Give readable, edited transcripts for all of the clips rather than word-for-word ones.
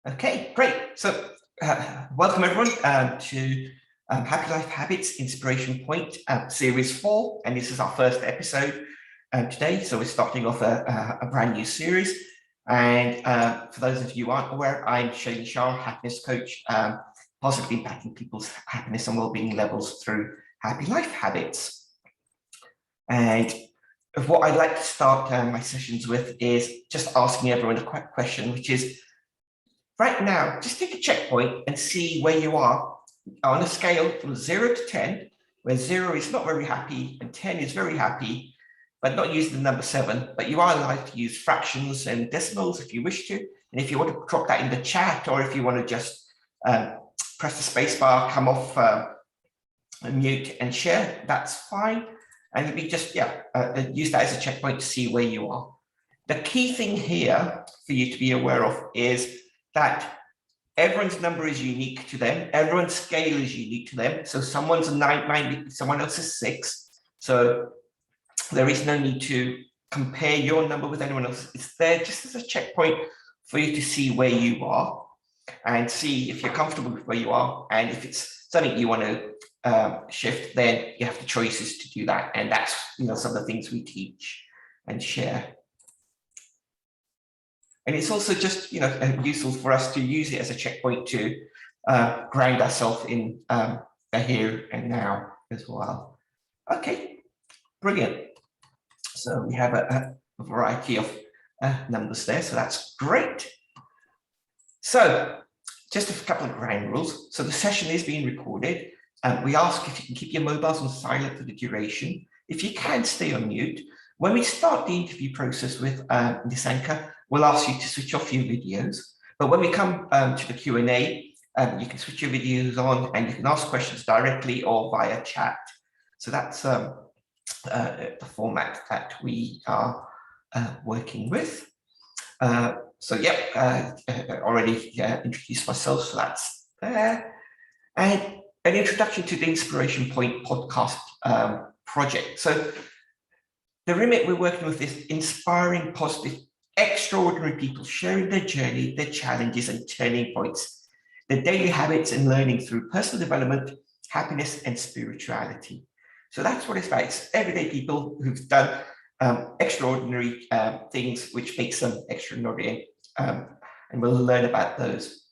Okay, great. So welcome everyone to Happy Life Habits Inspiration Point Series 4, and this is our first episode today. So we're starting off a brand new series. And for those of you who aren't aware, I'm Shane Shah, happiness coach, positively impacting people's happiness and well-being levels through happy life habits. And what I'd like to start my sessions with is just asking everyone a quick question, which is, right now, just take a checkpoint and see where you are on a scale from 0 to 10, where 0 is not very happy and 10 is very happy, but not using the number 7. But you are allowed to use fractions and decimals if you wish to. And if you want to drop that in the chat, or if you want to just press the space bar, come off mute and share, that's fine. And you'll be just, use that as a checkpoint to see where you are. The key thing here for you to be aware of is that everyone's number is unique to them. Everyone's scale is unique to them. So someone's a 9, someone else is 6. So there is no need to compare your number with anyone else. It's there just as a checkpoint for you to see where you are and see if you're comfortable with where you are. And if it's something you want to shift, then you have the choices to do that. And that's, some of the things we teach and share. And it's also just, useful for us to use it as a checkpoint to ground ourselves in the here and now as well. Okay, brilliant. So we have a variety of numbers there, so that's great. So just a couple of ground rules. So the session is being recorded. We ask if you can keep your mobiles on silent for the duration. If you can, stay on mute. When we start the interview process with Nisanka, we'll ask you to switch off your videos. But when we come to the Q&A, you can switch your videos on and you can ask questions directly or via chat. So that's the format that we are working with. Already introduced myself, so that's there. And an introduction to the Inspiration Point podcast project. So the remit we're working with is inspiring, positive, extraordinary people sharing their journey, their challenges and turning points, their daily habits and learning through personal development, happiness and spirituality. So that's what it's about. It's everyday people who've done extraordinary things which makes them extraordinary, and we'll learn about those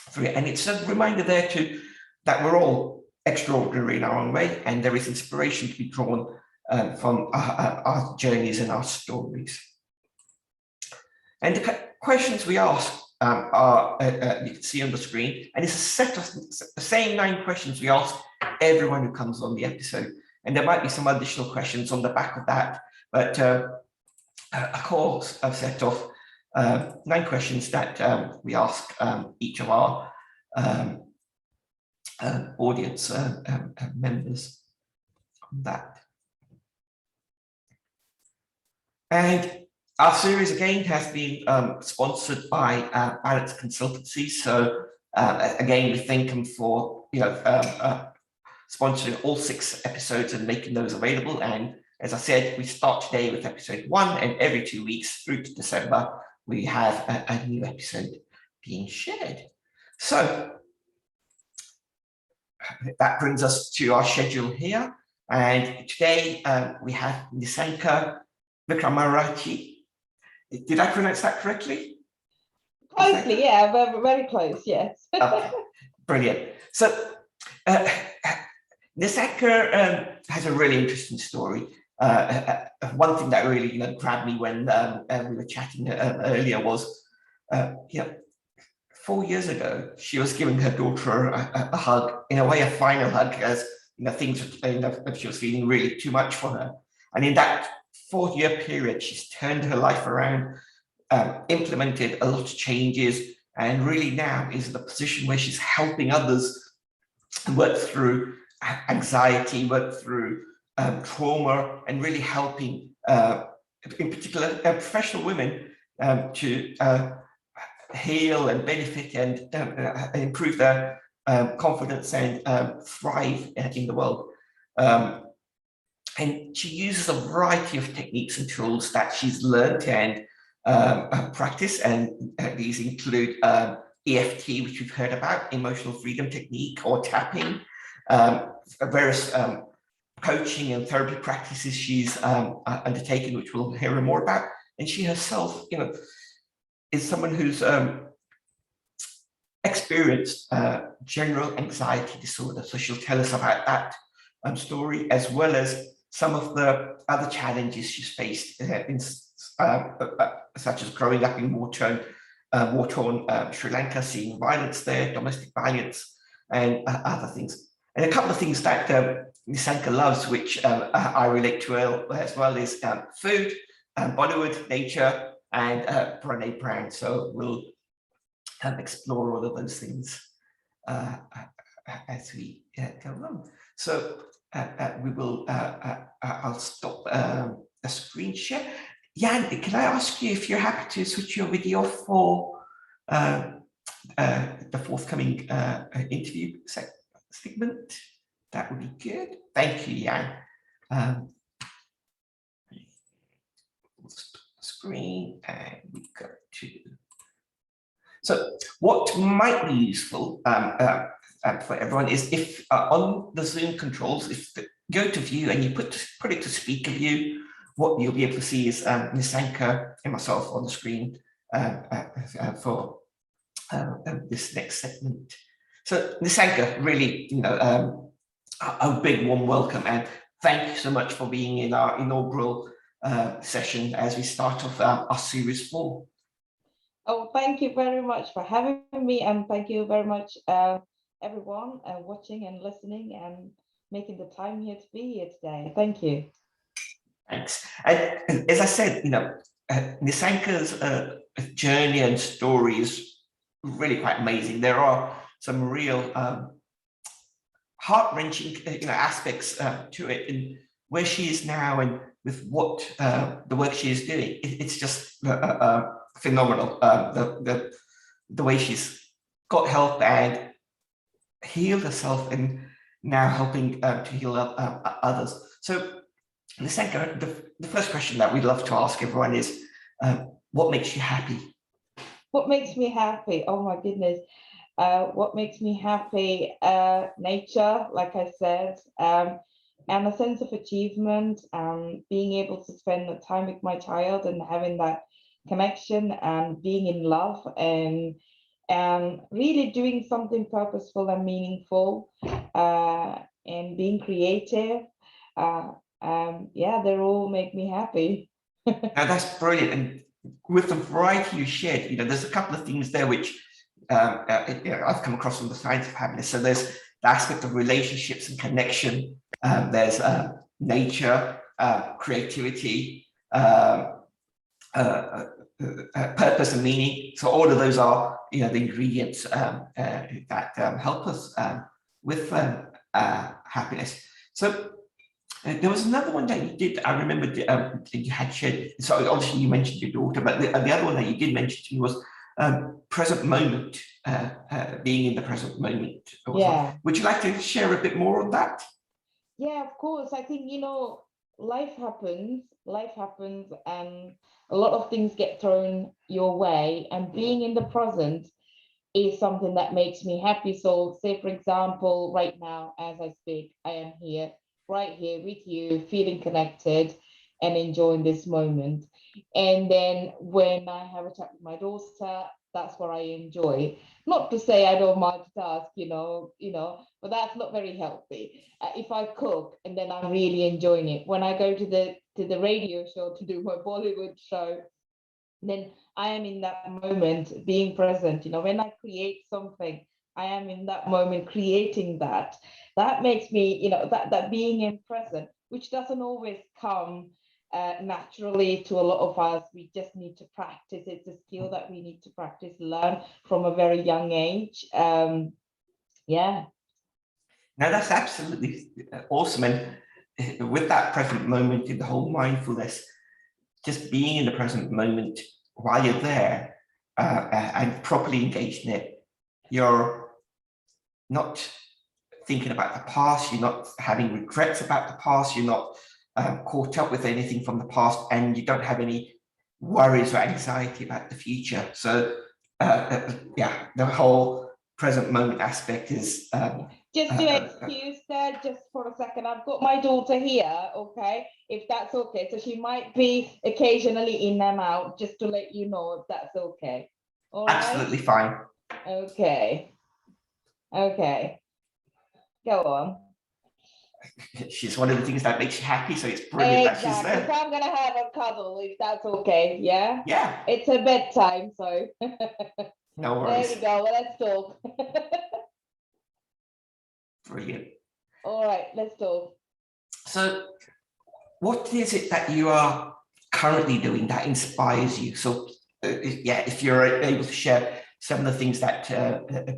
through it. And it's a reminder there too that we're all extraordinary in our own way, and there is inspiration to be drawn from our journeys and our stories. And the questions we ask are, you can see on the screen, and it's a set of the same 9 questions we ask everyone who comes on the episode. And there might be some additional questions on the back of that, but a set of 9 questions that we ask each of our audience members on that. And our series again has been sponsored by Balance Consultancy. So again, we thank them for sponsoring all 6 episodes and making those available. And as I said, we start today with episode 1, and every 2 weeks through to December, we have a new episode being shared. So that brings us to our schedule here. And today we have Nisanka Wickramarachichi. Did I pronounce that correctly? Closely, yeah, very close, yes. Okay, brilliant. So Nisanka has a really interesting story. One thing that really grabbed me when we were chatting earlier was 4 years ago, she was giving her daughter a hug, in a way a final hug, as things she was feeling really too much for her. And in that 4-year period, she's turned her life around, implemented a lot of changes, and really now is in a position where she's helping others work through anxiety, work through trauma, and really helping, in particular, professional women to heal and benefit and improve their confidence and thrive in the world. And she uses a variety of techniques and tools that she's learned and practice, and these include EFT, which we've heard about, emotional freedom technique, or tapping, various coaching and therapy practices she's undertaken, which we'll hear more about. And she herself, is someone who's experienced general anxiety disorder. So she'll tell us about that story, as well as some of the other challenges she's faced, such as growing up in war-torn Sri Lanka, seeing violence there, domestic violence, and other things. And a couple of things that Nisanka loves, which I relate to as well, is food, Bollywood, nature, and Brene Brown. So we'll explore all of those things as we go along. So we will, I'll stop the screen share. Jan, can I ask you if you're happy to switch your video for the forthcoming interview segment? That would be good. Thank you, Jan. Screen, and we go to. So what might be useful for everyone is if on the Zoom controls, if you go to view and you put it to speaker view, what you'll be able to see is Nisanka and myself on the screen for this next segment. So Nisanka, really, a big warm welcome, and thank you so much for being in our inaugural session as we start off our series 4. Oh, thank you very much for having me, and thank you very much, everyone watching and listening and making the time here to be here today. Thank you. Thanks. And as I said, Nisanka's journey and story is really quite amazing. There are some real heart-wrenching aspects to it, and where she is now and with what the work she is doing. It's just phenomenal. The way she's got help and healed herself, and now helping to heal others. So Nisanka, the first question that we'd love to ask everyone is, what makes you happy? What makes me happy? Oh my goodness. What makes me happy? Nature, like I said, and a sense of achievement, being able to spend the time with my child and having that connection, and being in love, and really doing something purposeful and meaningful, and being creative. Yeah, they all make me happy. Now that's brilliant. And with the variety you shared, there's a couple of things there which I've come across from the science of happiness. So there's the aspect of relationships and connection. There's nature, creativity, purpose and meaning. So all of those are, the ingredients that help us with happiness. So there was another one that you did. I remember that you had shared. So obviously you mentioned your daughter, but the other one that you did mention to me was present moment, being in the present moment. Yeah. Would you like to share a bit more on that? Yeah, of course. I think, life happens, and a lot of things get thrown your way, and being in the present is something that makes me happy. So say, for example, right now, as I speak, I am here, right here with you, feeling connected and enjoying this moment. And then when I have a chat with my daughter, that's what I enjoy. Not to say I don't multitask, but that's not very healthy. If I cook and then I'm really enjoying it, when I go to the radio show to do my Bollywood show, then I am in that moment being present. When I create something, I am in that moment creating that. That makes me, that being in present, which doesn't always come naturally to a lot of us. We just need to practice. It's a skill that we need to practice, learn from a very young age. Yeah. Now that's absolutely awesome. And with that present moment, in the whole mindfulness, just being in the present moment while you're there and properly engaged in it, you're not thinking about the past, you're not having regrets about the past, you're not caught up with anything from the past, and you don't have any worries or anxiety about the future. So yeah, the whole present moment aspect is. Just to excuse that, just for a second, I've got my daughter here, okay, if that's okay. So she might be occasionally in and out, just to let you know if that's okay. All right? Absolutely fine. Okay. Okay. Go on. She's one of the things that makes you happy, so it's brilliant that she's there. So I'm gonna have a cuddle if that's okay. Yeah. Yeah. It's a bedtime, so. No worries. There we go. Well, let's talk. Brilliant. All right, let's talk. So, what is it that you are currently doing that inspires you? So, yeah, if you're able to share some of the things that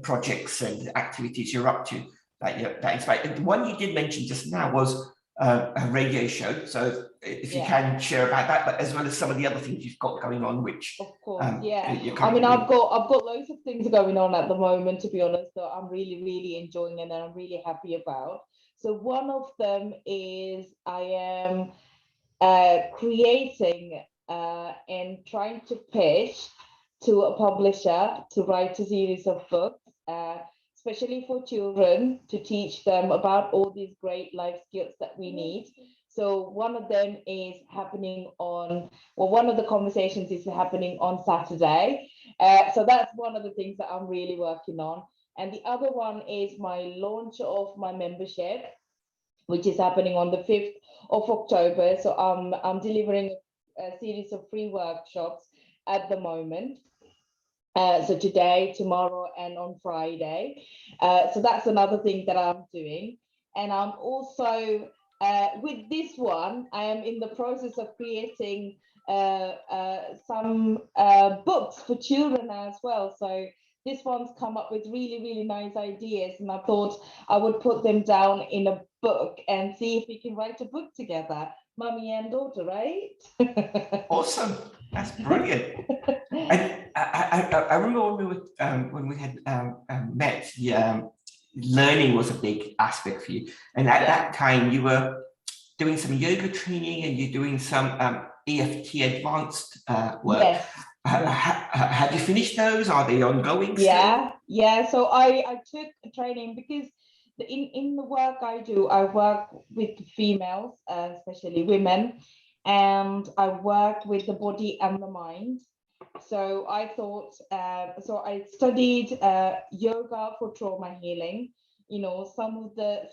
projects and activities you're up to that inspire. The one you did mention just now was a radio show. So, if you can share about that, but as well as some of the other things you've got going on, which of course, I mean, I've got loads of things going on at the moment, to be honest, that I'm really enjoying and I'm really happy about. So one of them is I am creating and trying to pitch to a publisher to write a series of books, especially for children, to teach them about all these great life skills that we need. So one of them is happening on, well, one of the conversations is happening on Saturday. So that's one of the things that I'm really working on. And the other one is my launch of my membership, which is happening on the 5th of October. So I'm delivering a series of free workshops at the moment. So today, tomorrow, and on Friday. So that's another thing that I'm doing. And I'm also, with this one, I am in the process of creating some books for children as well. So this one's come up with really nice ideas, and I thought I would put them down in a book and see if we can write a book together, mummy and daughter, right? Awesome, that's brilliant. And I remember when we had met, learning was a big aspect for you, and at that time you were doing some yoga training and you're doing some EFT advanced work. Yes. Have you finished those? Are they ongoing still? Yeah. So I took training because in the work I do, I work with females, especially women, and I work with the body and the mind. So I thought, so I studied yoga for trauma healing. You know, some of the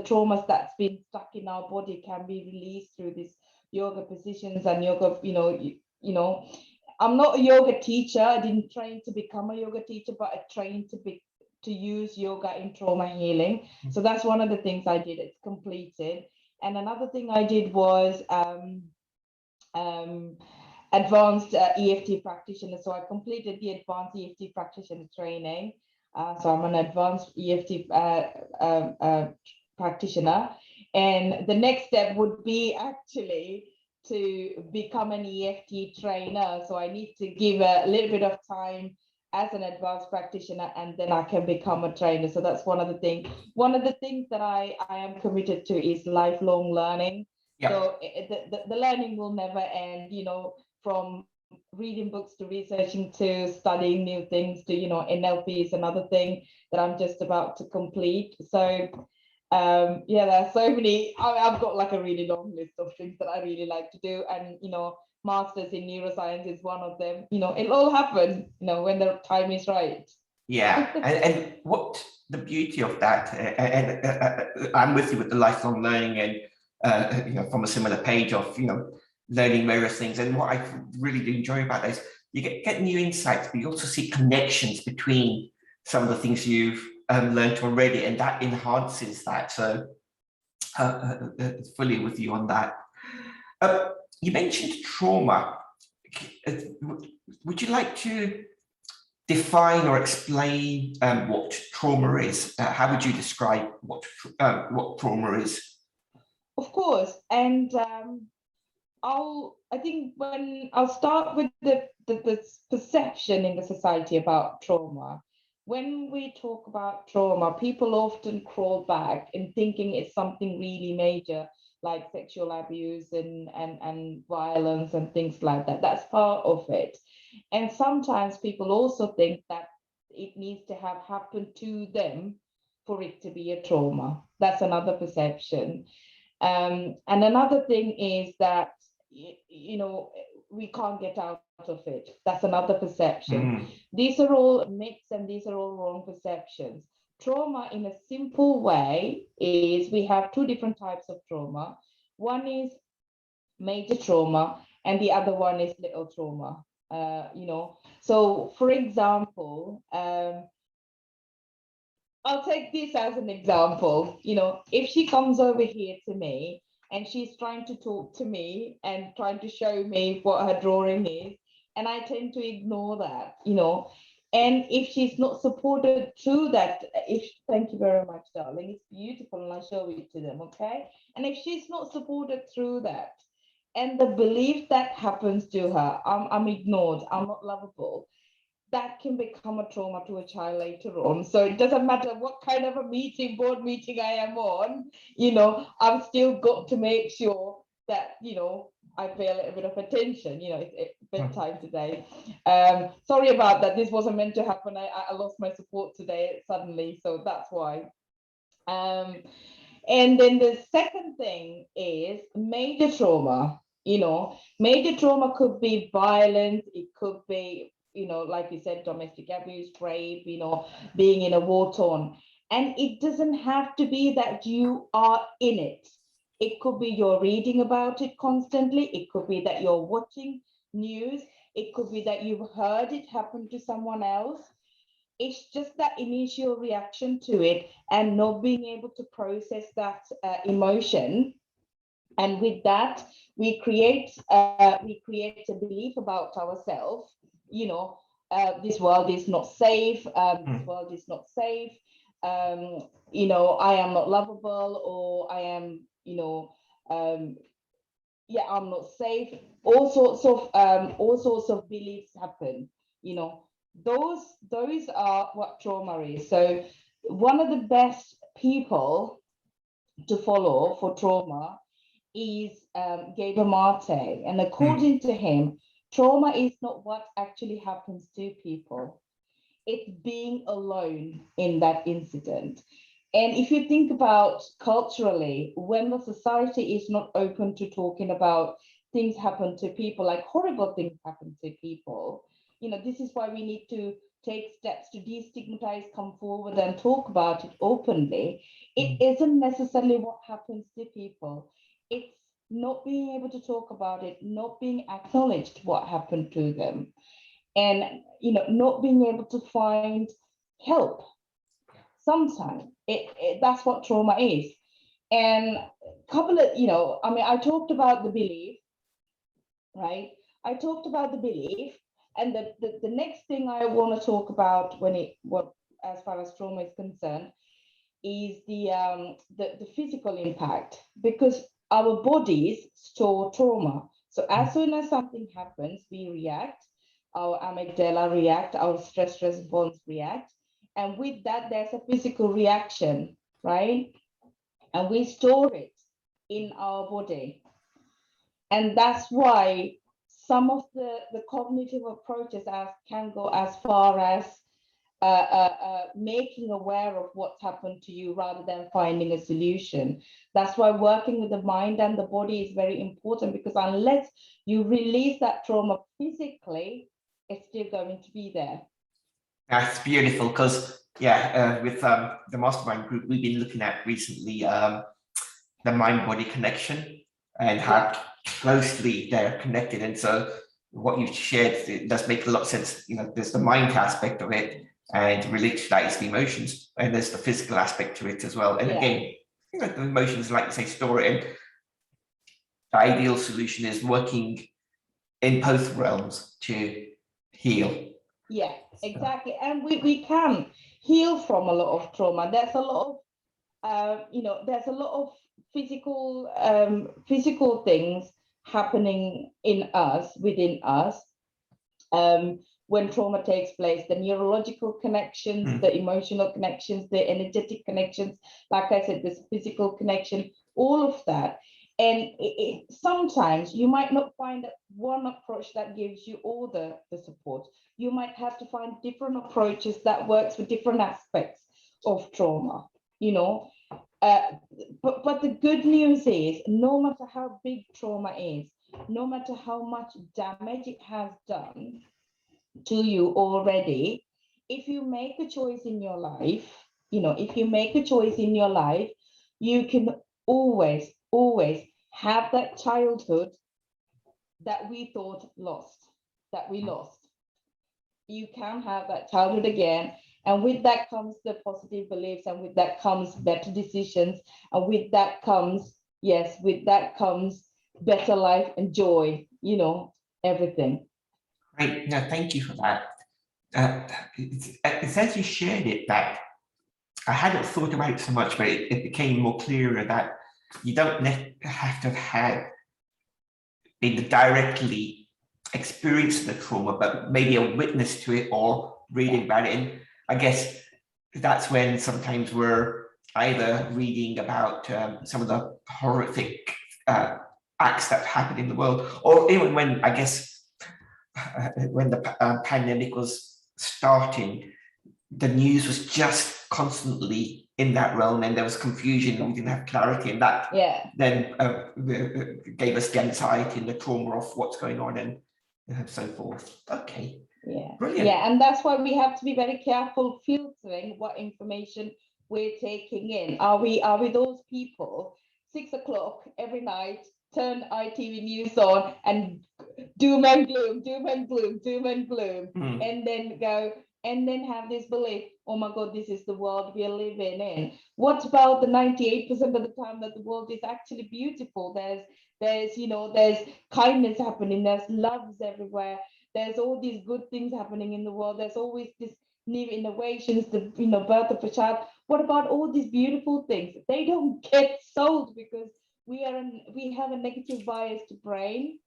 traumas that's been stuck in our body can be released through these yoga positions and yoga. You know, I'm not a yoga teacher. I didn't train to become a yoga teacher, but I trained to use yoga in trauma healing. So that's one of the things I did. It's completed. And another thing I did was advanced EFT practitioner. So I completed the advanced EFT practitioner training. So I'm an advanced EFT practitioner. And the next step would be actually to become an EFT trainer. So I need to give a little bit of time as an advanced practitioner, and then I can become a trainer. So that's one of the things. One of the things that I am committed to is lifelong learning. Yep. So the learning will never end, you know, from reading books to researching to studying new things to, you know, NLP is another thing that I'm just about to complete. So there are so many. I've got like a really long list of things that I really like to do, and you know, masters in neuroscience is one of them. You know, it'll all happen, you know, when the time is right. Yeah, and what the beauty of that, and I'm with you with the lifelong learning, and you know, from a similar page of, you know, learning various things. And what I really do enjoy about this, you get new insights, but you also see connections between some of the things you've learned already, and that enhances that. So fully with you on that. You mentioned trauma. Would you like to define or explain what trauma is? How would you describe what trauma is? Of course, and I think when I'll start with the perception in the society about trauma. When we talk about trauma, people often crawl back in thinking it's something really major, like sexual abuse and violence and things like that. That's part of it. And sometimes people also think that it needs to have happened to them for it to be a trauma. That's another perception. And another thing is that, we can't get out of it. That's another perception. These are all myths and these are all wrong perceptions. Trauma, in a simple way, is we have two different types of trauma. One is major trauma and the other one is little trauma. So for example, I'll take this as an example. If she comes over here to me and she's trying to talk to me and trying to show me what her drawing is, and I tend to ignore that, and if she's not supported through that, thank you very much, darling, it's beautiful, and I'll show it to them, okay? And if she's not supported through that, and the belief that happens to her, I'm ignored, I'm not lovable, that can become a trauma to a child later on. So it doesn't matter what kind of a board meeting I am on, I've still got to make sure that, I pay a little bit of attention. It's bedtime today. Sorry about that. This wasn't meant to happen. I lost my support today suddenly, so that's why. And then the second thing is major trauma. Major trauma could be violent. It could be, like you said, domestic abuse, rape, being in a war torn. And it doesn't have to be that you are in it. It could be you're reading about it constantly. It could be that you're watching news. It could be that you've heard it happen to someone else. It's just that initial reaction to it and not being able to process that emotion. And with that, we create a belief about ourselves. This world is not safe. This world is not safe. I am not lovable, or I am, I'm not safe. All sorts of beliefs happen. Those are what trauma is. So one of the best people to follow for trauma is Gabor Mate. And according to him, trauma is not what actually happens to people. It's being alone in that incident. And if you think about culturally, when the society is not open to talking about things happen to people, like horrible things happen to people, this is why we need to take steps to destigmatize, come forward and talk about it openly. It isn't necessarily what happens to people. It's not being able to talk about it, not being acknowledged what happened to them, and not being able to find help. Sometimes that's what trauma is. And a couple of, I talked about the belief, right? I talked about the belief, and the next thing I want to talk about as far as trauma is concerned is the physical impact, because our bodies store trauma. So as soon as something happens, we react, our amygdala react, our stress response react, and with that, there's a physical reaction, right? And we store it in our body. And that's why some of the cognitive approaches can go as far as making aware of what's happened to you rather than finding a solution. That's why working with the mind and the body is very important, because unless you release that trauma physically, it's still going to be there. That's beautiful, because with the mastermind group, we've been looking at recently the mind-body connection and how closely they're connected. And so what you've shared, it does make a lot of sense. There's the mind aspect of it, and related to that is the emotions, and there's the physical aspect to it as well. And again, the emotions, like you say, store it. And the ideal solution is working in both realms to heal. Yeah, exactly. And we can heal from a lot of trauma. There's a lot of there's a lot of physical things happening within us when trauma takes place. The neurological connections, the emotional connections, the energetic connections, like I said, this physical connection, all of that. And sometimes you might not find one approach that gives you all the support. You might have to find different approaches that works for different aspects of trauma, you know. But the good news is, no matter how big trauma is, no matter how much damage it has done to you already, if you make a choice in your life, if you make a choice in your life, you can always, always have that childhood that we thought that we lost. You can have that childhood again. And with that comes the positive beliefs, and with that comes better decisions. And with that comes, yes, with that comes better life and joy, everything. Great. No, thank you for that. It's as you shared it that I hadn't thought about it so much, but it became more clearer that you don't have to have been directly experienced the trauma, but maybe a witness to it or reading about it. And I guess that's when sometimes we're either reading about some of the horrific acts that happen in the world, or even when, I guess, when the pandemic was starting, the news was just constantly in that realm, and there was confusion and we didn't have clarity, and that then gave us the anxiety and the trauma of what's going on and so forth. Okay. Yeah. Brilliant. Yeah, and that's why we have to be very careful filtering what information we're taking in. Are we those people 6 o'clock every night, turn ITV news on and doom and gloom, doom and gloom, doom and gloom, and then go and then have this belief, oh my God, this is the world we're living in? What about the 98% of the time that the world is actually beautiful? There's kindness happening, there's loves everywhere, there's all these good things happening in the world, there's always this new innovations, the birth of a child. What about all these beautiful things? They don't get sold because we have a negative bias to brain.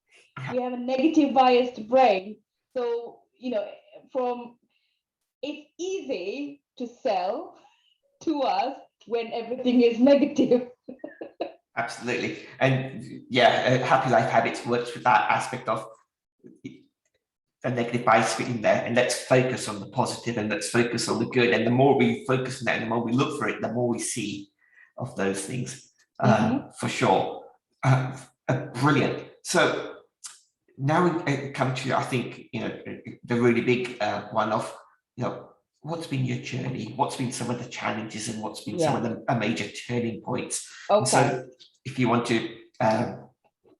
We have a negative bias to brain. So, it's easy to sell to us when everything is negative. Absolutely. And yeah, Happy Life Habits works with that aspect of a negative bias in there, and let's focus on the positive and let's focus on the good. And the more we focus on that and the more we look for it, the more we see of those things, for sure. Brilliant. So now we come to, I think, the really big one of, what's been your journey? What's been some of the challenges and what's been some of the major turning points? Okay. So if you want to,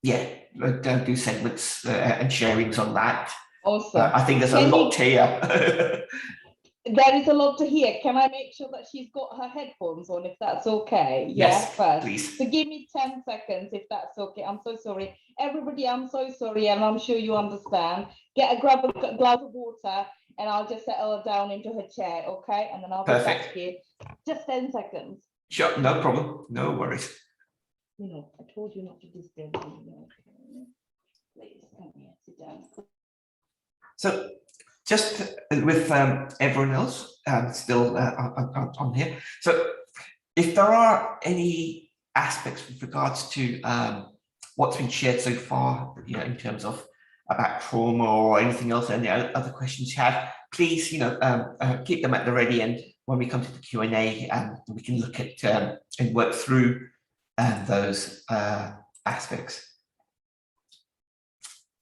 do segments and sharings on that. Awesome. I think there's a lot here. There is a lot to hear. Can I make sure that she's got her headphones on, if that's okay? Yes, first. Please. So give me 10 seconds, if that's okay. I'm so sorry. Everybody, I'm so sorry, and I'm sure you understand. Grab a glass of water, and I'll just settle her down into her chair, okay? And then I'll be back here. Just 10 seconds. Sure, no problem. No worries. I told you not to disturb me. Please, come here, sit down. So just with everyone else still on here. So if there are any aspects with regards to what's been shared so far, in terms of about trauma or anything else, any other questions you have, please, keep them at the ready. And when we come to the Q&A, we can look at and work through those aspects.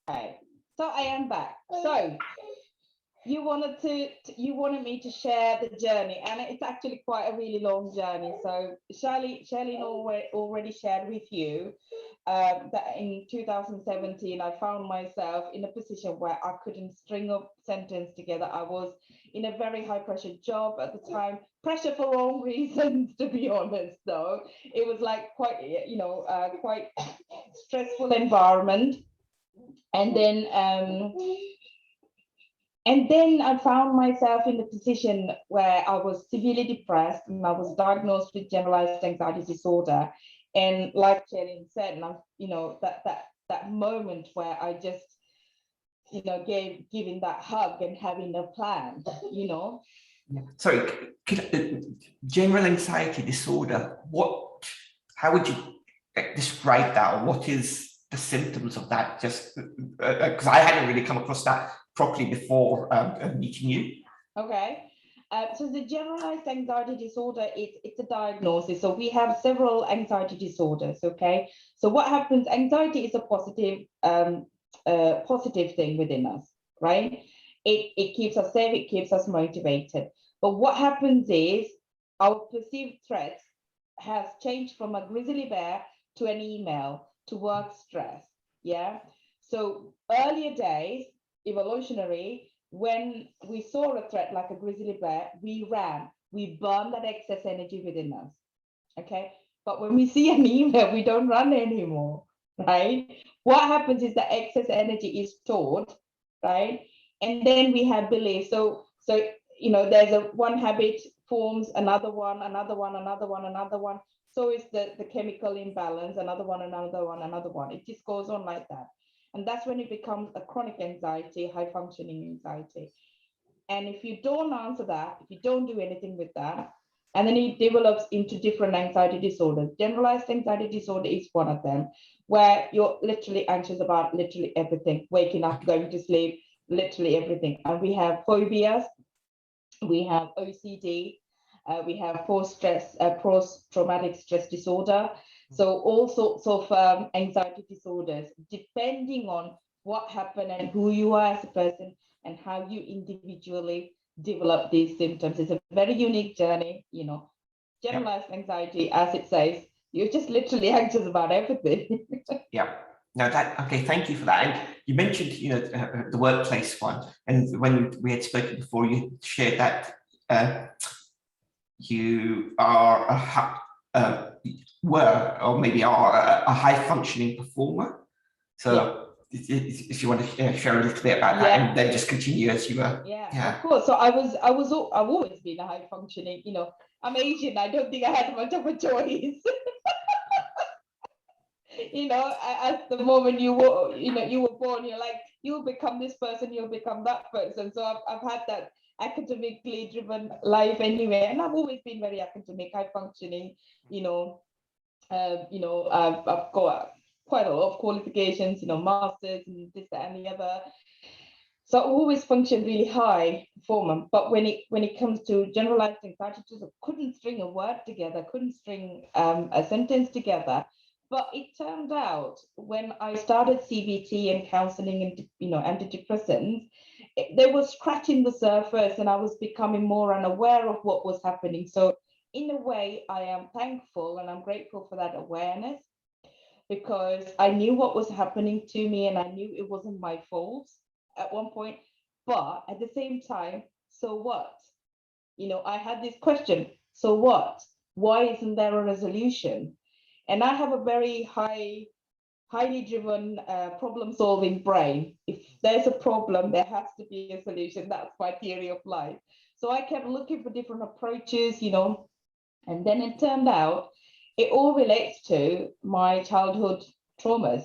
Okay. So I am back. So you wanted me to share the journey, and it's actually quite a really long journey. So Charlene already shared with you that in 2017 I found myself in a position where I couldn't string up sentence together. I was in a very high pressure job at the time, pressure for wrong reasons, to be honest. Though it was like quite quite stressful environment. And then I found myself in the position where I was severely depressed, and I was diagnosed with generalized anxiety disorder. And like Charlene said, and that moment where I just, giving that hug and having a plan, Yeah. Sorry, general anxiety disorder. How would you describe that, or what is the symptoms of that? Just because I hadn't really come across that properly before meeting you. Okay. So the generalized anxiety disorder, it's a diagnosis. So we have several anxiety disorders, okay? So what happens, anxiety is a positive thing within us, right? It keeps us safe, it keeps us motivated. But what happens is our perceived threat has changed from a grizzly bear to an email to work stress, yeah? So earlier days, evolutionary, when we saw a threat like a grizzly bear, we ran, we burned that excess energy within us, okay? But when we see an email, we don't run anymore, right? What happens is that excess energy is stored, right? And then we have beliefs. So there's one habit forms another one, another one, another one, another one. So it's the chemical imbalance, another one, another one, another one. It just goes on like that. And that's when it becomes a chronic anxiety, high functioning anxiety. And if you don't answer that, if you don't do anything with that, and then it develops into different anxiety disorders. Generalized anxiety disorder is one of them, where you're literally anxious about literally everything, waking up, going to sleep, literally everything. And we have phobias, we have OCD, we have post-traumatic stress disorder. So all sorts of anxiety disorders, depending on what happened and who you are as a person and how you individually develop these symptoms. It's a very unique journey, Generalized anxiety, as it says, you're just literally anxious about everything. Yeah. No, okay, thank you for that. And you mentioned, the workplace one. And when we had spoken before, you shared that you are were, or maybe are, a high functioning performer. So if you want to share a little bit about that, and then just continue as you were. Yeah, of course. So I've always been a high functioning, I'm Asian. I don't think I had much of a choice. At the moment you were born, you're like, you'll become this person, you'll become that person. So I've had that academically driven life anyway, and I've always been very academic, high functioning. I've got quite a lot of qualifications, masters and this, that, and the other. So I always functioned really high performer. But when it comes to generalized anxiety, just couldn't string a word together, couldn't string a sentence together. But it turned out when I started CBT and counseling and antidepressants, they were scratching the surface, and I was becoming more unaware of what was happening. So in a way, I am thankful and I'm grateful for that awareness, because I knew what was happening to me and I knew it wasn't my fault at one point. But at the same time, so what? I had this question, so what? Why isn't there a resolution? And I have a very highly driven problem-solving brain. If there's a problem, there has to be a solution. That's my theory of life. So I kept looking for different approaches, and then it turned out it all relates to my childhood traumas.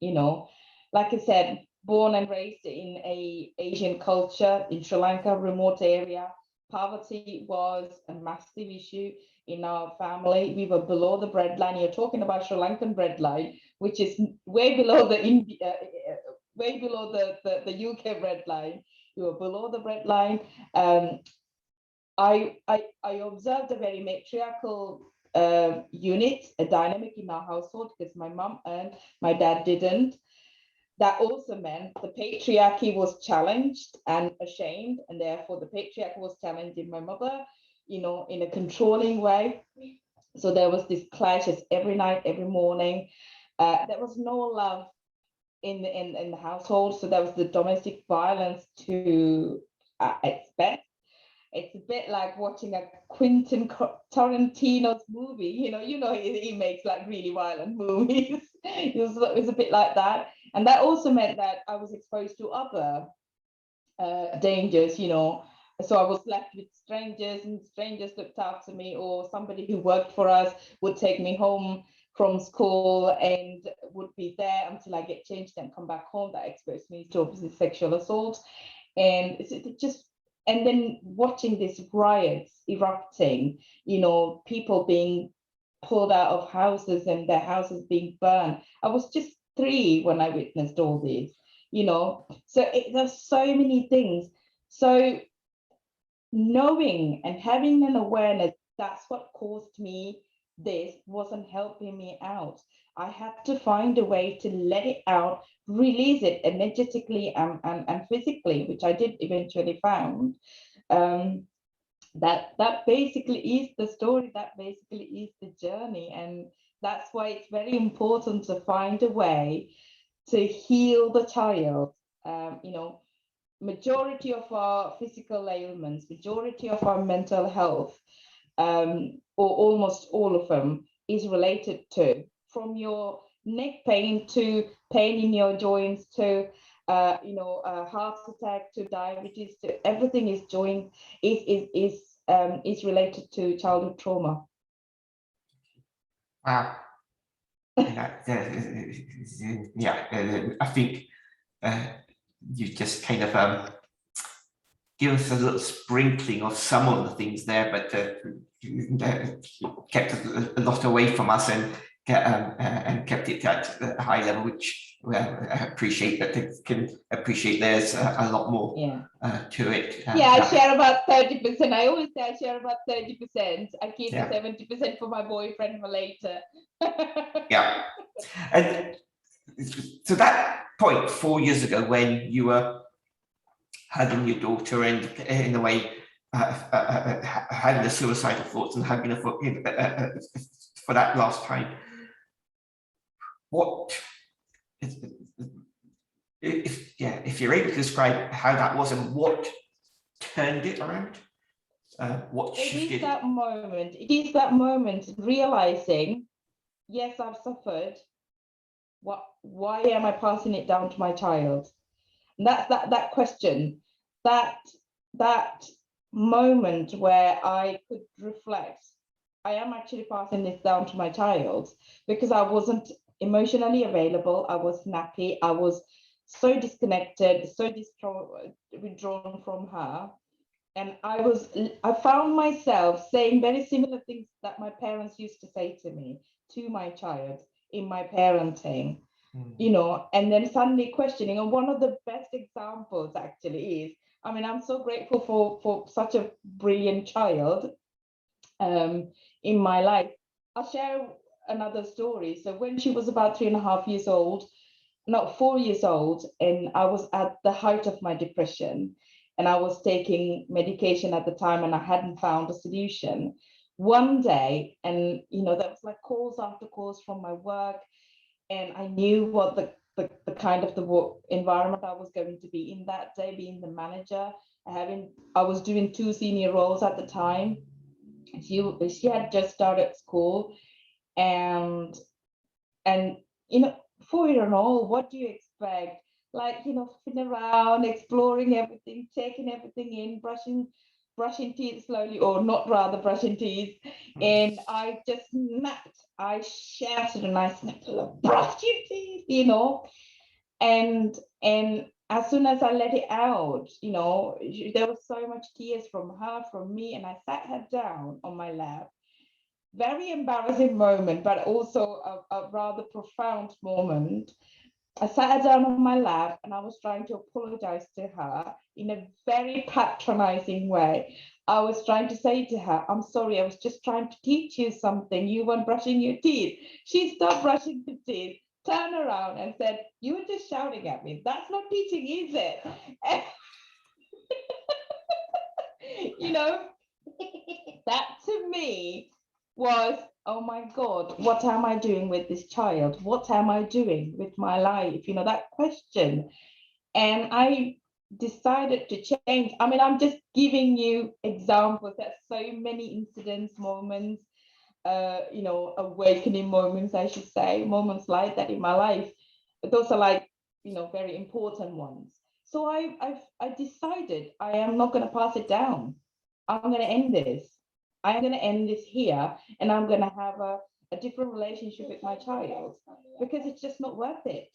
Like I said, born and raised in a Asian culture in Sri Lanka, remote area. Poverty was a massive issue in our family. We were below the breadline. You're talking about Sri Lankan breadline, which is way below the UK breadline. We were below the breadline. I observed a very matriarchal unit, a dynamic in our household, because my mom earned, my dad didn't. That also meant the patriarchy was challenged and ashamed, and therefore the patriarchy was challenging my mother, in a controlling way. So there was this clashes every night, every morning. There was no love in the household, so there was the domestic violence to expect. It's a bit like watching a Quentin Tarantino's movie. He makes like really violent movies. It was a bit like that. And that also meant that I was exposed to other dangers, So I was left with strangers, and strangers looked after me, or somebody who worked for us would take me home from school and would be there until I get changed and come back home. That exposed me to obviously sexual assault. And then watching these riots erupting, people being pulled out of houses and their houses being burned. I was just 3 when I witnessed all this, So there's so many things. So knowing and having an awareness, that's what caused me this, wasn't helping me out. I had to find a way to let it out, release it energetically and physically, which I did eventually found. That basically is the story, that basically is the journey. And that's why it's very important to find a way to heal the child. Majority of our physical ailments, majority of our mental health, or almost all of them, is related to, from your neck pain to pain in your joints to heart attack to diabetes to everything is is related to childhood trauma. Wow. Yeah, I think you just kind of give us a little sprinkling of some of the things there, but kept a lot away from us and kept it at a high level, which I appreciate, that they can appreciate there's a lot more to it. I share about 30%. I always say I share about 30%. I keep the 70% for my boyfriend for later. Yeah. And to that point, 4 years ago, when you were hugging your daughter and in a way having the suicidal thoughts and hugging her for that last time, what if you're able to describe how that was and what turned it around, what shifted? It is that moment realizing, yes, I've suffered. Why am I passing it down to my child? And that's that question, that moment where I could reflect, I am actually passing this down to my child, because I wasn't emotionally available. I was nappy. I was so disconnected, so withdrawn from her. And I found myself saying very similar things that my parents used to say to me, to my child in my parenting, and then suddenly questioning. And one of the best examples actually is, I'm so grateful for such a brilliant child in my life. I'll share another story. So when she was about 3.5 years old, not 4 years old, and I was at the height of my depression, and I was taking medication at the time, and I hadn't found a solution. One day, and there was like calls after calls from my work, and I knew what the kind of the work environment I was going to be in that day, being the manager. I was doing 2 senior roles at the time. She had just started school, and 4-year-old, what do you expect? Like, flipping around, exploring everything, taking everything in, brushing teeth slowly, or not rather brushing teeth. And I just snapped. I shouted and I snapped, brush your teeth, And as soon as I let it out, there was so much tears from her, from me, and I sat her down on my lap. Very embarrassing moment, but also a rather profound moment. I sat her down on my lap and I was trying to apologize to her in a very patronizing way. I was trying to say to her, I'm sorry, I was just trying to teach you something. You weren't brushing your teeth. She stopped brushing her teeth, turned around and said, you were just shouting at me. That's not teaching, is it? That to me was, oh my God, what am I doing with this child? What am I doing with my life? That question. And I decided to change. I'm just giving you examples. There's so many incidents, moments, awakening moments, I should say, moments like that in my life. But those are like, very important ones. So I decided I am not going to pass it down. I'm going to end this. I'm going to end this here, and I'm going to have a different relationship with my child, because it's just not worth it.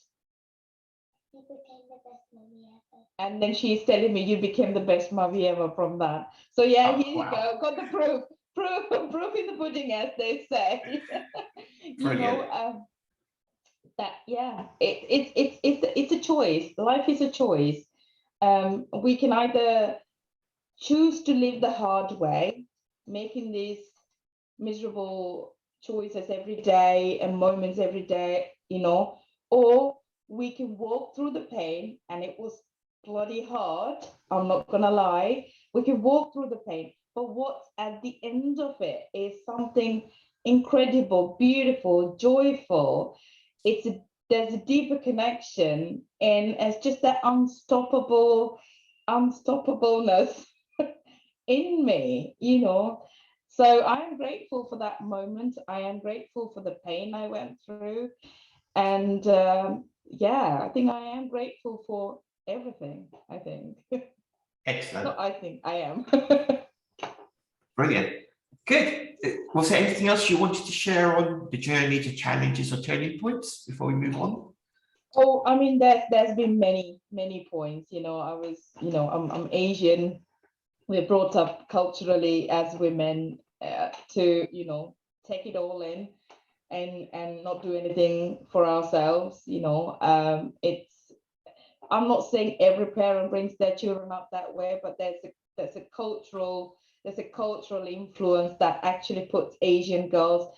You became the best mommy ever. And then she's telling me you became the best mommy ever from that. So yeah, here you go. Got the proof. proof in the pudding, as they say. That it's a choice. Life is a choice. We can either choose to live the hard way, making these miserable choices every day and moments every day, or we can walk through the pain, and it was bloody hard. I'm not gonna lie. We can walk through the pain, but what's at the end of it is something incredible, beautiful, joyful. There's a deeper connection, and it's just that unstoppableness in me, So I'm grateful for that moment. I am grateful for the pain I went through. And I think I am grateful for everything, I think. Excellent. No, I think I am. Brilliant. Good. Was there anything else you wanted to share on the journey to challenges or turning points before we move on? Oh, I mean, there's been many points. I'm Asian. We're brought up culturally as women to, take it all in and not do anything for ourselves. I'm not saying every parent brings their children up that way, but there's a cultural influence that actually puts Asian girls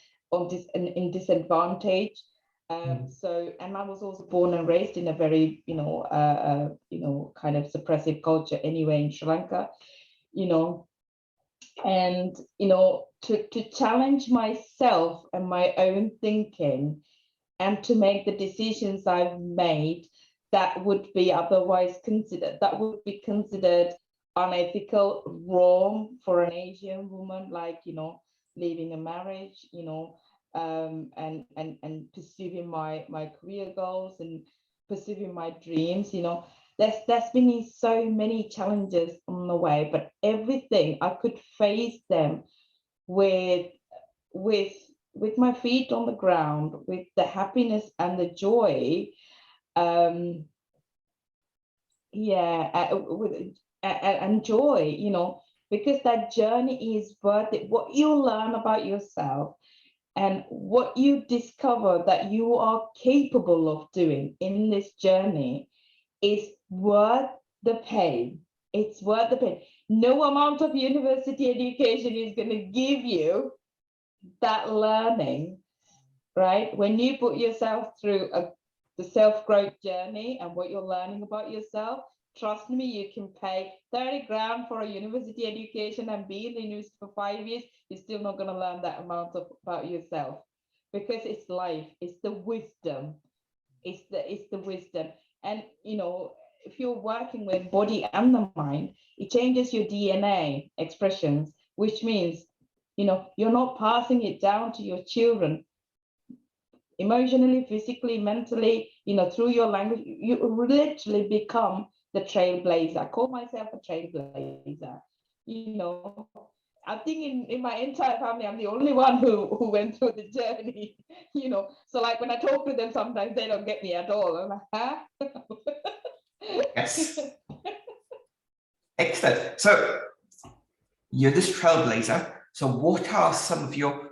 in disadvantage. So, and I was also born and raised in a very, kind of suppressive culture anyway in Sri Lanka, and, to challenge myself and my own thinking and to make the decisions I've made that would be considered unethical, wrong for an Asian woman, like, leaving a marriage, and pursuing my career goals and pursuing my dreams, there's been so many challenges on the way, but everything I could face them with my feet on the ground, with the happiness and the joy, and joy, because that journey is worth it. What you learn about yourself and what you discover that you are capable of doing in this journey is worth the pain. It's worth the pain. No amount of university education is going to give you that learning, right? When you put yourself through the self-growth journey and what you're learning about yourself, trust me, you can pay 30 grand for a university education and be in the university for 5 years. You're still not going to learn that amount about yourself, because it's life, it's the wisdom, it's the wisdom. And if you're working with body and the mind, it changes your DNA expressions, which means you're not passing it down to your children emotionally, physically, mentally, through your language. You literally become the trailblazer. I call myself a trailblazer. I think in my entire family, I'm the only one who went through the journey, So like when I talk to them, sometimes they don't get me at all. I'm like, huh? Yes. Excellent. So you're this trailblazer. So what are some of your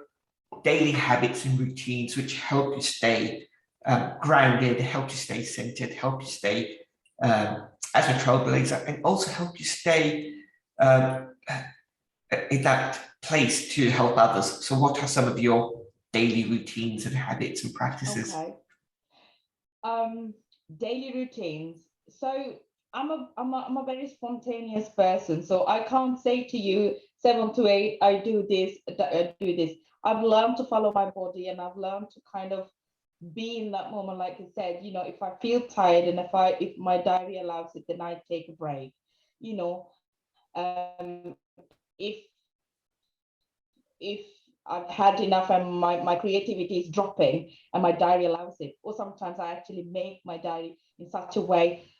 daily habits and routines which help you stay grounded, help you stay centered, help you stay as a trailblazer, and also help you stay in that place to help others? So what are some of your daily routines and habits and practices? Okay. Daily routines. So I'm a very spontaneous person. So I can't say to you 7 to 8, I do this, I do this. I've learned to follow my body, and I've learned to kind of be in that moment. Like I said, if I feel tired and if my diary allows it, then I take a break. If I've had enough and my creativity is dropping and my diary allows it, or sometimes I actually make my diary in such a way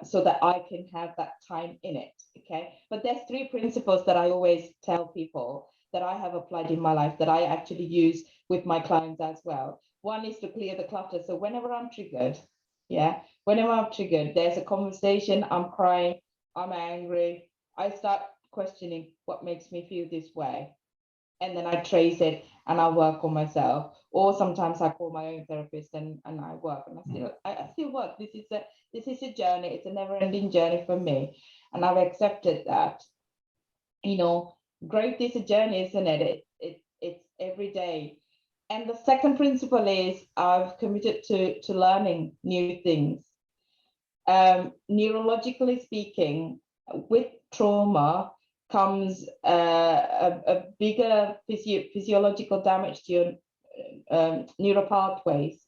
so that I can have that time in it. Okay, but there's 3 principles that I always tell people that I have applied in my life that I actually use with my clients as well. One is to clear the clutter. So whenever I'm triggered, there's a conversation, I'm crying, I'm angry, I start questioning what makes me feel this way. and then I trace it and I work on myself. Or sometimes I call my own therapist and I work, and I still work. This is a journey. It's a never-ending journey for me, and I've accepted that. Growth is a journey, isn't it? It's every day. And the second principle is I've committed to learning new things. Neurologically speaking, with trauma comes a bigger physiological damage to your neural pathways.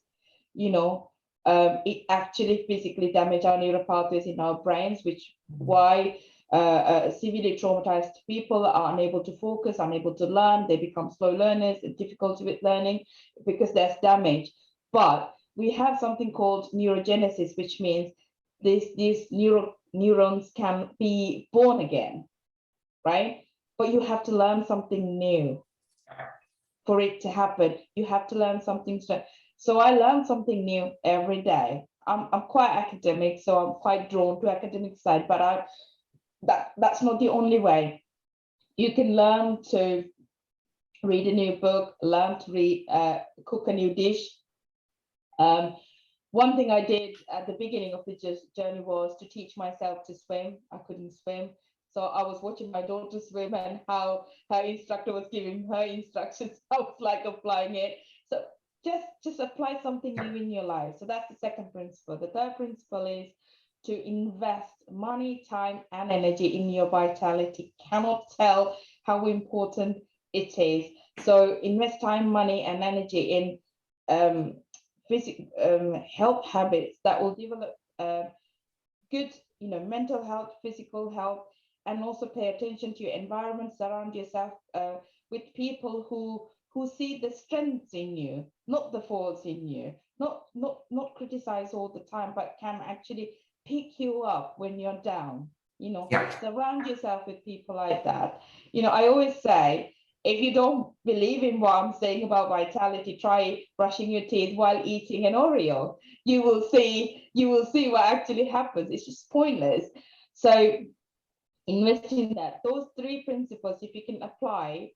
It actually physically damages our neural pathways in our brains, which why severely traumatized people are unable to focus, unable to learn. They become slow learners, difficulty with learning because there's damage. But we have something called neurogenesis, which means these neurons can be born again, right? But you have to learn something new for it to happen. You have to learn something. So I learn something new every day. I'm quite academic, so I'm quite drawn to academic side, but that's not the only way. You can learn to read a new book, learn to cook a new dish. One thing I did at the beginning of the journey was to teach myself to swim. I couldn't swim. So I was watching my daughter swim and how her instructor was giving her instructions. I was like applying it. So just apply something new in your life. So that's the second principle. The third principle is to invest money, time, and energy in your vitality. Cannot tell how important it is. So invest time, money, and energy in health habits that will develop good, mental health, physical health, and also pay attention to your environment, surround yourself with people who see the strengths in you, not the faults in you, not criticize all the time, but can actually pick you up when you're down. Surround yourself with people like that. I always say, if you don't believe in what I'm saying about vitality, try brushing your teeth while eating an Oreo. You will see what actually happens. It's just pointless. So invest in that. Those three principles, if you can apply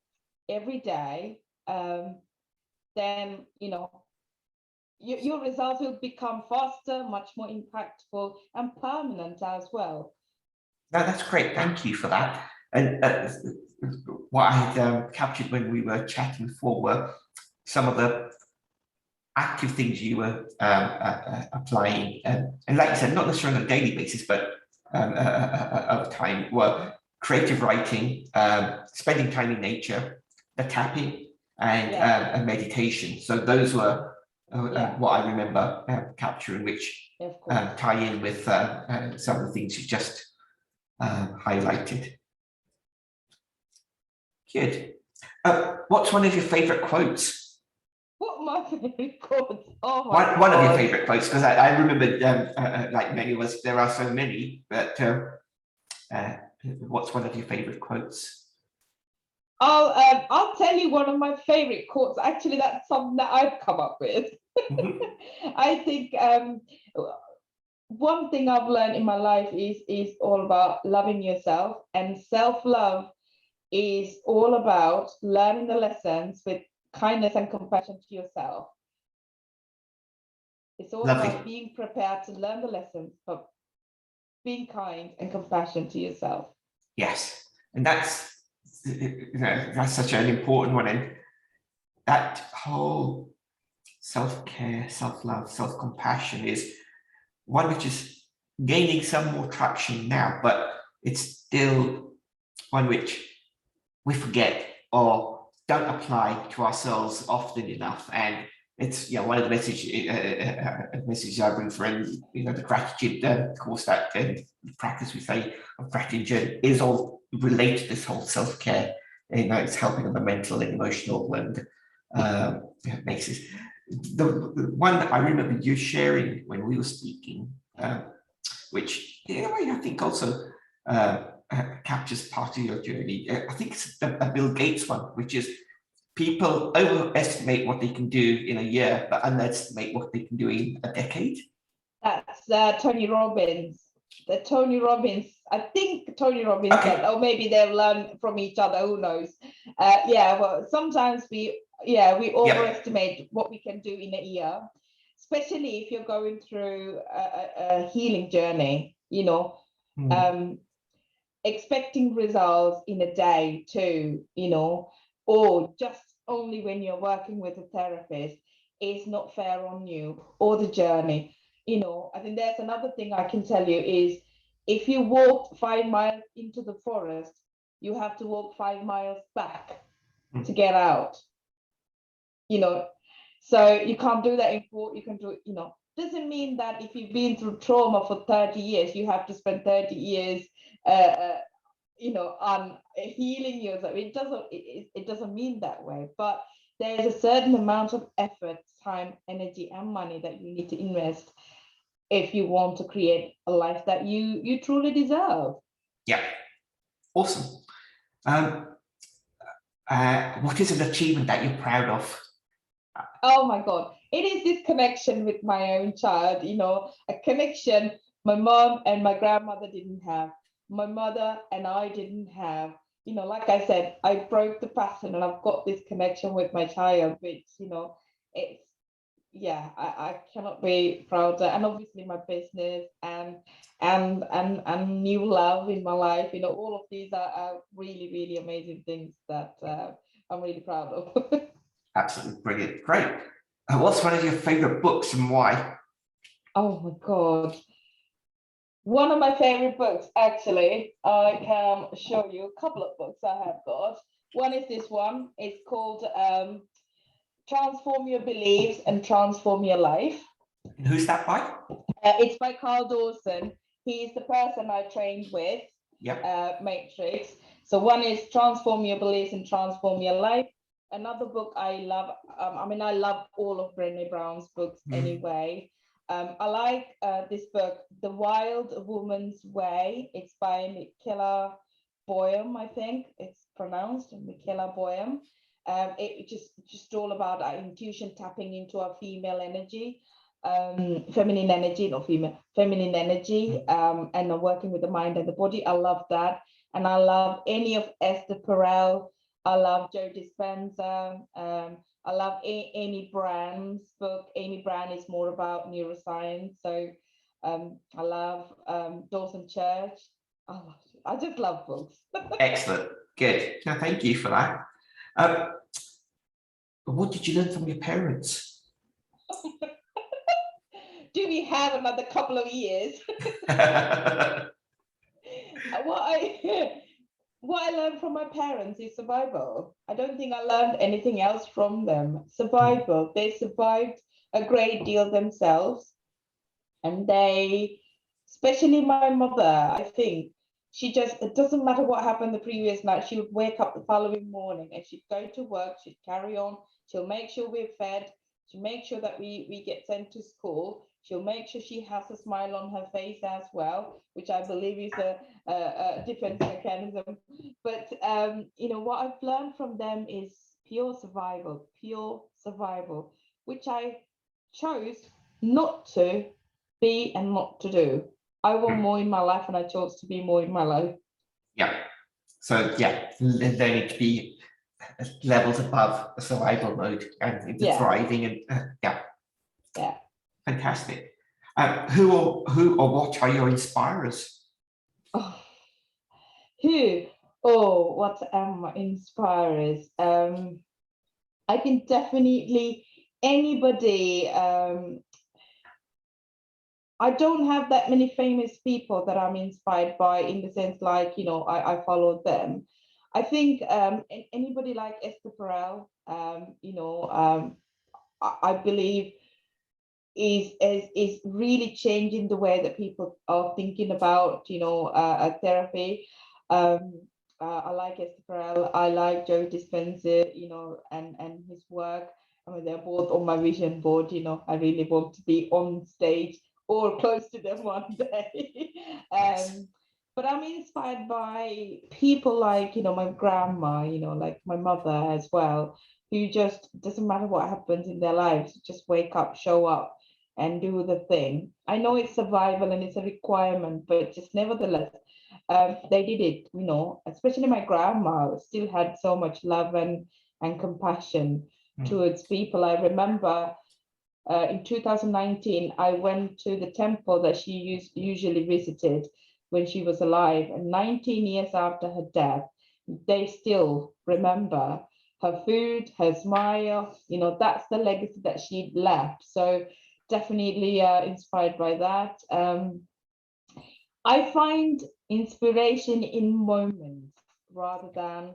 every day, then your results will become faster, much more impactful, and permanent as well. No, that's great. Thank you for that. And what I had captured when we were chatting before were some of the active things you were applying. And like you said, not necessarily on a daily basis, but over time, were creative writing, spending time in nature, the tapping, and meditation. So those were what I remember capturing, which tie in with some of the things you just highlighted. Good. What's one of your favorite quotes? What my favorite quotes? Oh my one of your favorite quotes, because I remember, like many of us, there are so many, but what's one of your favorite quotes? I'll tell you one of my favorite quotes. Actually, that's something that I've come up with. I think one thing I've learned in my life is all about loving yourself, and self-love is all about learning the lessons with kindness and compassion to yourself. It's all about being prepared to learn the lessons, but being kind and compassionate to yourself. Yes, and that's such an important one, and that whole self-care, self-love, self-compassion is one which is gaining some more traction now, but it's still one which we forget or don't apply to ourselves often enough. And it's one of the messages I bring for the gratitude course, that the practice we say of gratitude is all related to this whole self-care. It's helping on the mental and emotional and basis. The one that I remember you sharing when we were speaking, which in a way I think also captures part of your journey. I think it's a Bill Gates one, which is people overestimate what they can do in a year, but underestimate what they can do in a decade. That's Tony Robbins. the Tony Robbins. I think Tony Robbins said, or maybe they'll learn from each other. Who knows? Yeah. Well, sometimes we overestimate what we can do in a year, especially if you're going through a healing journey. Expecting results in a day too. Or just only when you're working with a therapist is not fair on you or the journey. I think there's another thing I can tell you is if you walked 5 miles into the forest, you have to walk 5 miles back to get out. So you can't do that in 4, you can do, doesn't mean that if you've been through trauma for 30 years, you have to spend 30 years on healing yourself. It doesn't mean that way, but there's a certain amount of effort, time, energy, and money that you need to invest if you want to create a life that you truly deserve. Yeah, awesome. What is an achievement that you're proud of? Oh my God, it is this connection with my own child, a connection my mom and my grandmother didn't have, my mother and I didn't have. Like I said, I broke the pattern and I've got this connection with my child, which, it's, yeah, I cannot be prouder. And obviously my business and new love in my life, all of these are really, really amazing things that I'm really proud of. Absolutely brilliant. Great. What's one of your favorite books and why? Oh my God. One of my favorite books, actually, I can show you a couple of books I have got. One is this one. It's called Transform Your Beliefs and Transform Your Life. And who's that by? It's by Carl Dawson. He's the person I trained with, Matrix. So one is Transform Your Beliefs and Transform Your Life. Another book I love, I love all of Brené Brown's books anyway. I like this book, The Wild Woman's Way. It's by Michaela Boehm, I think it's pronounced, Michaela Boehm. It just all about our intuition, tapping into our female energy, feminine energy, not female, feminine energy, and working with the mind and the body. I love that. And I love any of Esther Perel. I love Joe Dispenza. I love Amy Brand's book. Amy Brand is more about neuroscience. So I love Dawson Church. I just love books. Excellent. Good. No, thank you for that. What did you learn from your parents? Do we have another couple of years? What I learned from my parents is survival. I don't think I learned anything else from them. Survival. They survived a great deal themselves. And they, especially my mother, I think, it doesn't matter what happened the previous night, she would wake up the following morning and she'd go to work, she'd carry on, she'll make sure we're fed, she'll make sure that we get sent to school, she'll make sure she has a smile on her face as well, which I believe is a defense mechanism. But what I've learned from them is pure survival, which I chose not to be and not to do. I want more in my life and I chose to be more in my life. Yeah. So yeah, there need to be levels above the survival mode and into thriving and Yeah. Fantastic. Who or what are your inspirers? What am my inspirers? I can definitely anybody. I don't have that many famous people that I'm inspired by in the sense like, I follow them. I think anybody like Esther Perel, I believe is really changing the way that people are thinking about, therapy. I like Esther Perel, I like Joe Dispenza, and his work. I mean, they're both on my vision board, I really want to be on stage or close to them one day. But I'm inspired by people like, my grandma, like my mother as well, who just doesn't matter what happens in their lives, just wake up, show up, and do the thing. I know it's survival and it's a requirement, but just nevertheless, they did it, you know, especially my grandma still had so much love and compassion towards people. I remember in 2019, I went to the temple that she usually visited when she was alive. And 19 years after her death, they still remember her food, her smile. You know, that's the legacy that she left. So definitely inspired by that. I find inspiration in moments rather than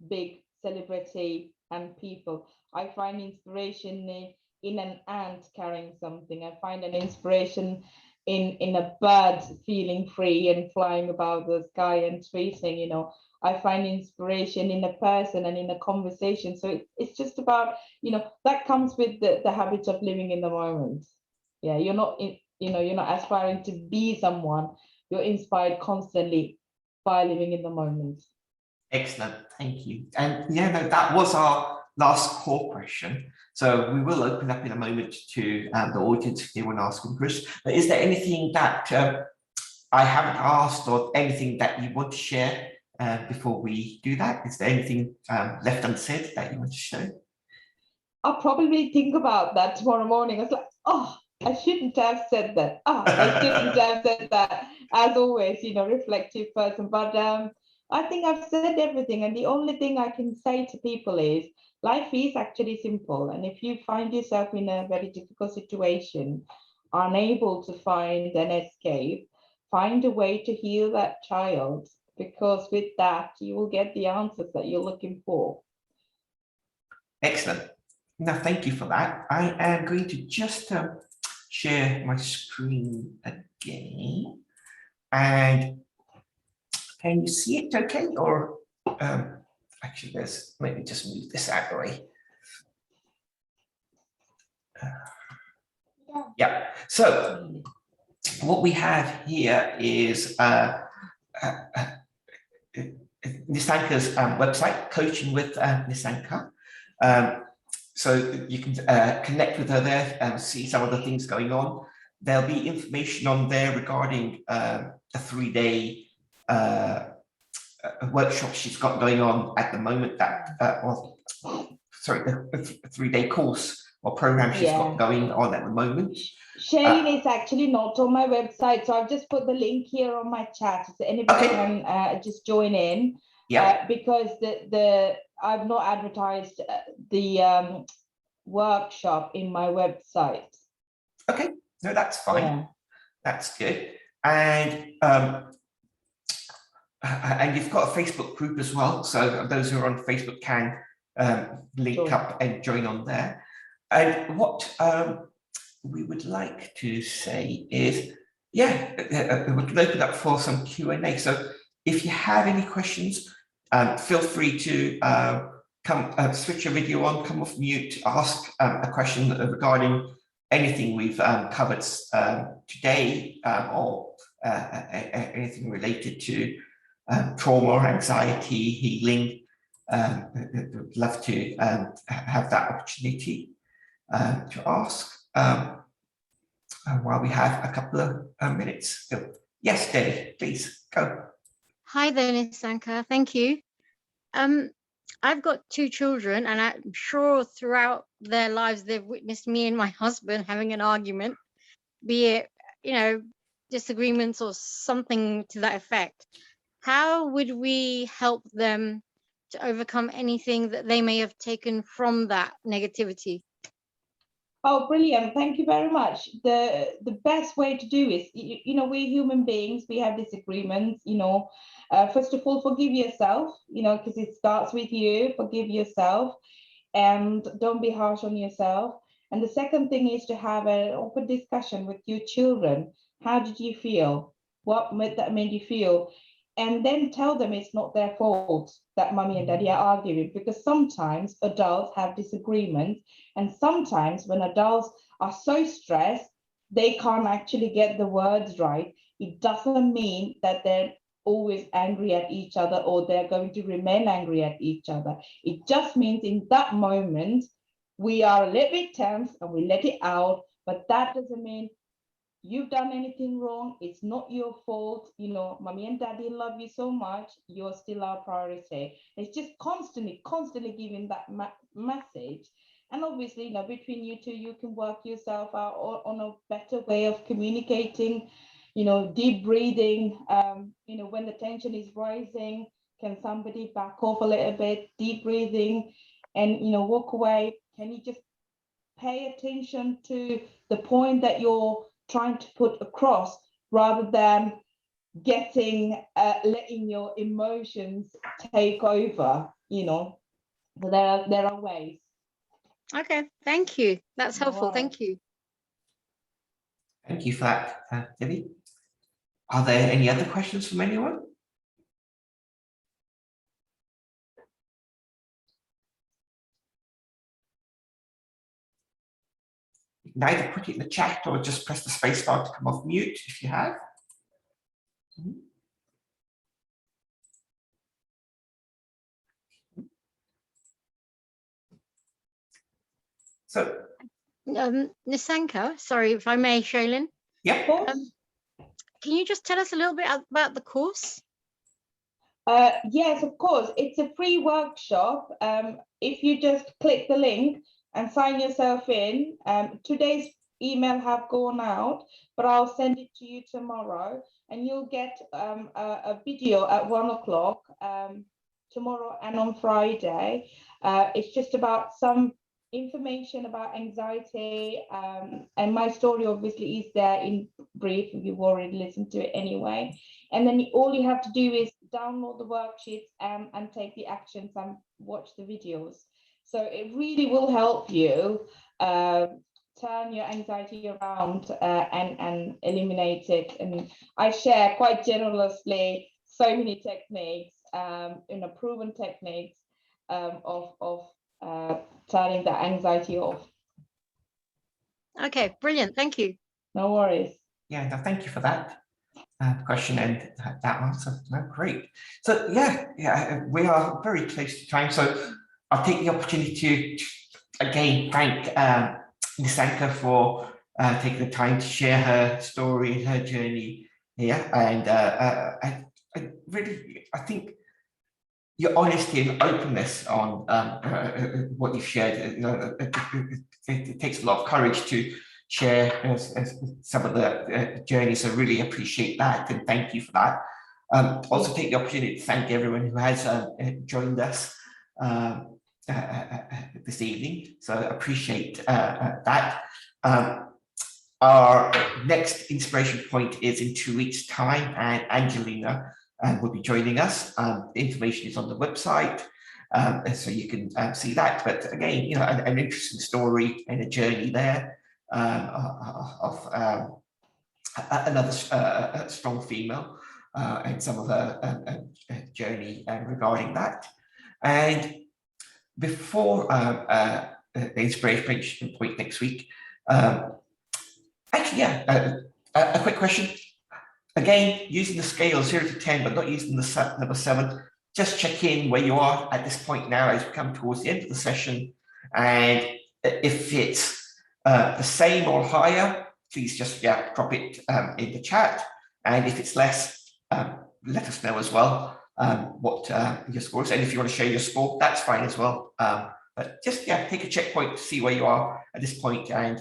big celebrity and people. I find inspiration in an ant carrying something. I find an inspiration in a bird feeling free and flying above the sky and tweeting, you know. I find inspiration in a person and in a conversation. So it's just about, you know, that comes with the habit of living in the moment. Yeah, you're not in, you know, you're not aspiring to be someone. You're inspired constantly by living in the moment. Excellent, thank you. And yeah, no, that was our last core question. So we will open up in a moment to the audience if they want to ask a question. But is there anything that I haven't asked or anything that you want to share before we do that? Is there anything left unsaid that you want to share? I'll probably think about that tomorrow morning. I was like, oh, I shouldn't have said that. I shouldn't have said that. As always, you know, reflective person. But I think I've said everything. And the only thing I can say to people is life is actually simple. And if you find yourself in a very difficult situation, unable to find an escape, find a way to heal that child, because with that, you will get the answers that you're looking for. Excellent. Now, thank you for that. I am going to just share my screen again. And can you see it okay? Or actually, let me just move this out of the way. Yeah, so what we have here is Nisanka's website, Coaching with Nisanka. So you can connect with her there and see some of the things going on. There'll be information on there regarding a 3-day workshop she's got going on at the moment. That, sorry, a 3-day course or program she's got going on at the moment. Sharing is actually not on my website, so I've just put the link here on my chat so anybody can just join in. Yeah. Because I've not advertised the workshop in my website. Okay, no, that's fine. Yeah. That's good. And you've got a Facebook group as well, so those who are on Facebook can link up and join on there. And what we would like to say is, we can open up for some Q&A. So if you have any questions, feel free to come switch your video on, come off mute, ask a question regarding anything we've covered today or anything related to trauma or anxiety, healing. Would love to have that opportunity to ask while we have a couple of minutes. Yes, Dave, please go. Hi there, Nisanka. Thank you. I've got 2 children, and I'm sure throughout their lives they've witnessed me and my husband having an argument, be it, you know, disagreements or something to that effect. How would we help them to overcome anything that they may have taken from that negativity? Oh, brilliant. Thank you very much. The best way to do is, you know, we're human beings, we have disagreements, you know. First of all, forgive yourself, you know, because it starts with you. Forgive yourself and don't be harsh on yourself. And the second thing is to have an open discussion with your children. How did you feel? What made you feel? And then tell them it's not their fault that mommy and daddy are arguing, because sometimes adults have disagreements, and sometimes when adults are so stressed, they can't actually get the words right. It doesn't mean that they're always angry at each other or they're going to remain angry at each other. It just means in that moment, we are a little bit tense and we let it out, but that doesn't mean you've done anything wrong. It's not your fault. You know, mommy and daddy love you so much. You're still our priority. It's just constantly giving that message. And obviously, you know, between you two, you can work yourself out on a better way of communicating, you know, deep breathing. You know, when the tension is rising, can somebody back off a little bit, deep breathing, and, you know, walk away? Can you just pay attention to the point that you're trying to put across, rather than letting your emotions take over, you know? So there are ways. Okay, thank you. That's helpful. Right. Thank you. Thank you for that, Debbie. Are there any other questions from anyone? You can either put it in the chat or just press the space bar to come off mute if you have. So, Nisanka, sorry if I may, Shailin. yeah. Can you just tell us a little bit about the course? Yes, of course. It's a free workshop. If you just click the link and sign yourself in, today's email have gone out, but I'll send it to you tomorrow, and you'll get a video at 1 o'clock tomorrow and on Friday. It's just about some information about anxiety, and my story obviously is there in brief if you've already listened to it anyway. And then all you have to do is download the worksheets and take the actions and watch the videos. So it really will help you turn your anxiety around and eliminate it. And I share quite generously so many techniques, proven techniques of turning that anxiety off. Okay, brilliant. Thank you. No worries. Yeah, no, thank you for that question and that answer. No, great. So yeah, we are very close to time. So I'll take the opportunity to again thank Nisanka for taking the time to share her story and her journey here. And I think your honesty and openness on what you've shared, you know, it takes a lot of courage to share some of the journeys. So really appreciate that and thank you for that. Also take the opportunity to thank everyone who has joined us this evening. So appreciate that. Our next inspiration point is in 2 weeks' time, and Angelina will be joining us. The information is on the website, so you can see that. But again, you know, an interesting story and a journey there of another strong female and some of her journey regarding that. And before the inspiration point next week, actually, a quick question. Again, using the scale 0 to 10, but not using the number 7, just check in where you are at this point now as we come towards the end of the session. And if it's the same or higher, please just drop it in the chat. And if it's less, let us know as well what your score is. And if you want to share your score, that's fine as well. But just take a checkpoint to see where you are at this point, and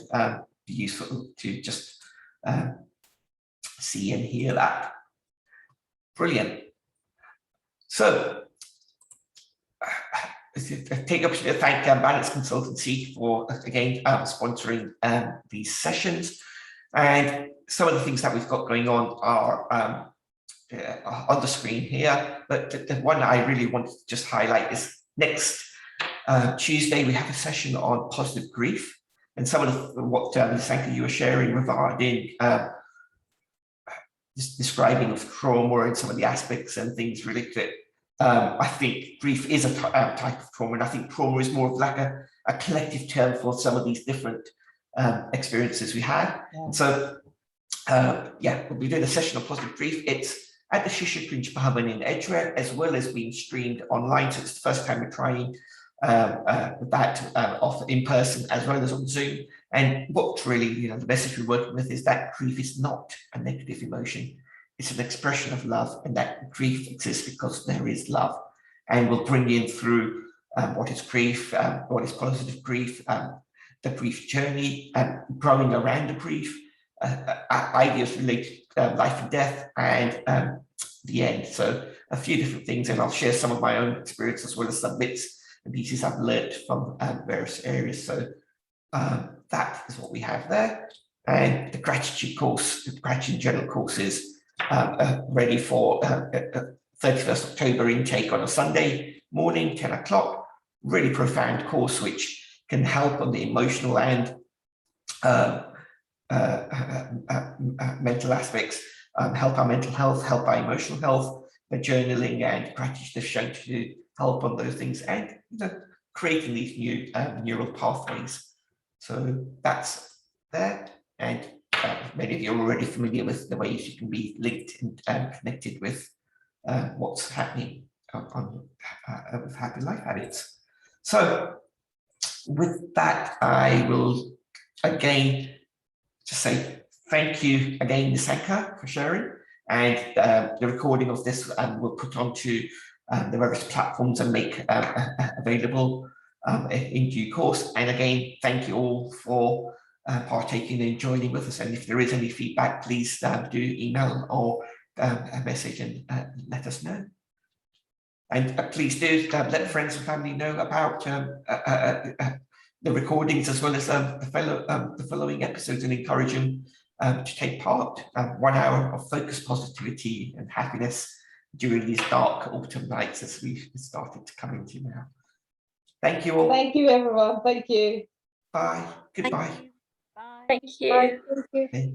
be useful to just see and hear that. Brilliant. So take the opportunity to thank Balance Consultancy for again sponsoring these sessions. And some of the things that we've got going on are on the screen here. But the one I really wanted to just highlight is next Tuesday we have a session on positive grief, and some of what Nisanka, you were sharing regarding describing of trauma and some of the aspects and things related to it. I think grief is a type of trauma, and I think trauma is more of like a collective term for some of these different experiences we had. And so, we'll be doing a session on positive grief. It's at the Shisha Bhavan in Edgware, as well as being streamed online. So it's the first time we're trying that off in person as well as on Zoom. And what's really, the message we're working with is that grief is not a negative emotion. It's an expression of love, and that grief exists because there is love. And we'll bring in through what is grief, what is positive grief, the grief journey, growing around the grief, ideas related to life and death, and the end. So a few different things, and I'll share some of my own experience as well as some bits and pieces I've learned from various areas. So that is what we have there. And the gratitude course, the gratitude journal course is ready for 31st October intake on a Sunday morning, 10 o'clock. Really profound course which can help on the emotional and mental aspects, help our mental health, help our emotional health. The journaling and gratitude is shown to help on those things, and creating these new neural pathways. So that's there, and many of you are already familiar with the ways you can be linked and connected with what's happening with Happy Life Habits. So with that, I will again just say thank you again, Nisanka, for sharing. And the recording of this we'll put onto the various platforms and make available in due course. And again, thank you all for partaking and joining with us. And if there is any feedback, please do email or a message and let us know. And please do let friends and family know about the recordings as well as the following episodes, and encourage them to take part. 1 hour of focused positivity and happiness during these dark autumn nights as we've started to come into now. Thank you all. Thank you, everyone. Thank you. Bye. Goodbye. Thank you. Bye. Thank you. Bye. Thank you. Okay.